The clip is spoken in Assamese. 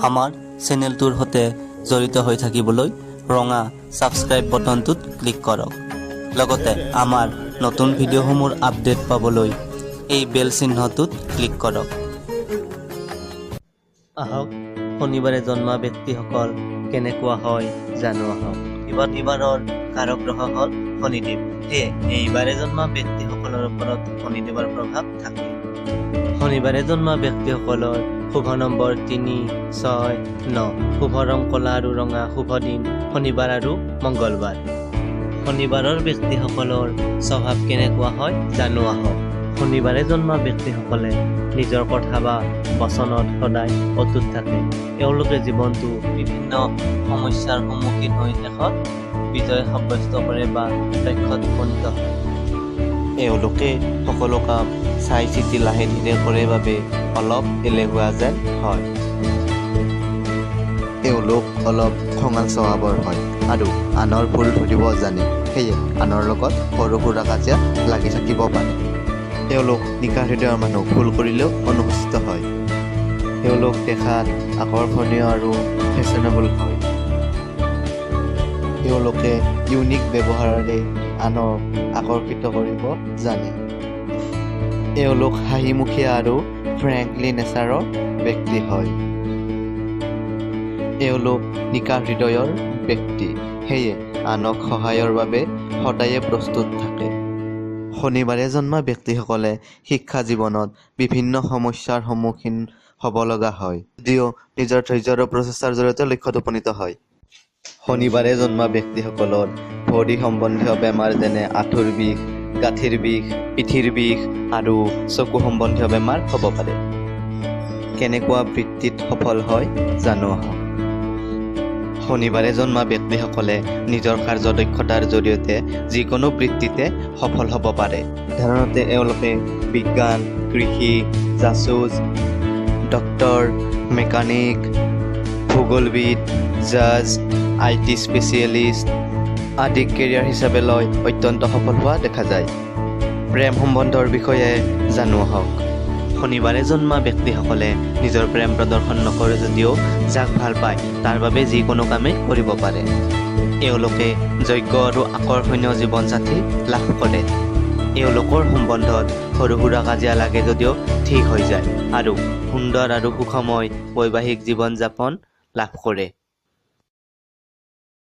আমাৰ চেনেলটোৰ সৈতে জড়িত হৈ থাকিবলৈ ৰঙা সাবস্ক্ৰাইব বাটনটোত ক্লিক কৰক। লগতে আমাৰ নতুন ভিডিঅ'সমূহৰ আপডেট পাবলৈ এই বেল চিহ্নটোত ক্লিক কৰক। আহক শনিবাৰে জন্মা ব্যক্তিসকল কেনেকুৱা হয় জানো আহক। এইবাৰৰ কাৰক গ্ৰহ হ'ল শনিদেৱ। সেয়ে এইবাৰে জন্মা ব্যক্তিসকলৰ ওপৰত শনিদেৱৰ প্ৰভাৱ থাকে। শনিবাৰে জন্মা ব্যক্তিসকলৰ শুভ নম্বৰ 3, 6, 9। শুভ ৰং কলা আৰু ৰঙা। শুভ দিন শনিবাৰ আৰু মংগলবাৰ। শনিবাৰৰ ব্যক্তিসকলৰ স্বভাৱ কেনেকুৱা হয় জানো আহক। শনিবাৰে জন্মা ব্যক্তিসকলে নিজৰ কথা বা বচনত সদায় অটুট থাকে। তেওঁলোকে জীৱনটো বিভিন্ন সমস্যাৰ সন্মুখীন হৈ শেষত বিজয় সাব্যস্ত কৰে বা লক্ষ্যত উপনীত হয়। এওঁলোকে সকলো কাম চাই চিতি লাহে ধীৰে কৰে বাবে অলপ এলেহুৱা যেন হয়। এওঁলোক অলপ খঙাল স্বভাৱৰ হয় আৰু আনৰ ভুল ধৰিব জানে। সেয়ে আনৰ লগত সৰু সুৰা কাজিয়া লাগি থাকিব পাৰে। তেওঁলোক নিকা হৃদয়ৰ মানুহ, ভুল কৰিলেও অনুসূচিত হয়। তেওঁলোক দেখাত আকৰ্ষণীয় আৰু ফেশ্বনেবল হয়। তেওঁলোকে ইউনিক ব্যৱহাৰেৰে আনক আকৰ্ষিত কৰিব জানে। এওঁলোক হাঁহিমুখীয়া আৰু ফ্ৰেংকলি নেচাৰৰ ব্যক্তি হয়। এওঁলোক নিকা হৃদয়ৰ ব্যক্তি, সেয়ে আনক সহায়ৰ বাবে সদায়ে প্ৰস্তুত থাকে। শনিবাৰে জন্মা ব্যক্তিসকলে শিক্ষা জীৱনত বিভিন্ন সমস্যাৰ সন্মুখীন হ'ব লগা হয়, যদিও নিজৰ ধৈৰ্য আৰু প্ৰচেষ্টাৰ জৰিয়তে লক্ষ্যত উপনীত হয়। শনিবাৰে জন্মা ব্যক্তিসকলৰ ভৰি সম্বন্ধীয় বেমাৰ যেনে আঁঠুৰ বিষ, গাঁঠিৰ বিষ, পিঠিৰ বিষ আৰু চকু সম্বন্ধীয় বেমাৰ হ'ব পাৰে। কেনেকুৱা বৃত্তিত সফল হয় জানো আহক। শনিবাৰে জন্মা ব্যক্তিসকলে নিজৰ কাৰ্যদক্ষতাৰ জৰিয়তে যিকোনো বৃত্তিতে সফল হ'ব পাৰে। সাধাৰণতে এওঁলোকে বিজ্ঞান, কৃষি, জাছুচ, ডক্তৰ, মেকানিক, ভূগোলবিদ, জাজ, IT স্পেচিয়েলিষ্ট আদিক কেৰিয়াৰ হিচাপে লৈ অত্যন্ত সফল হোৱা দেখা যায়। প্ৰেম সম্বন্ধৰ বিষয়ে জানো আহক। শনিবাৰে জন্মা ব্যক্তিসকলে নিজৰ প্ৰেম প্ৰদৰ্শন নকৰে যদিও যাক ভাল পায় তাৰ বাবে যিকোনো কামেই কৰিব পাৰে। এওঁলোকে যোগ্য আৰু আকৰ্ষণীয় জীৱনসাথী লাভ কৰে। এওঁলোকৰ সম্বন্ধত সৰু সুৰা কাজিয়া লাগে যদিও ঠিক হৈ যায় আৰু সুন্দৰ আৰু সুখময় বৈবাহিক জীৱন যাপন লাভ কৰে।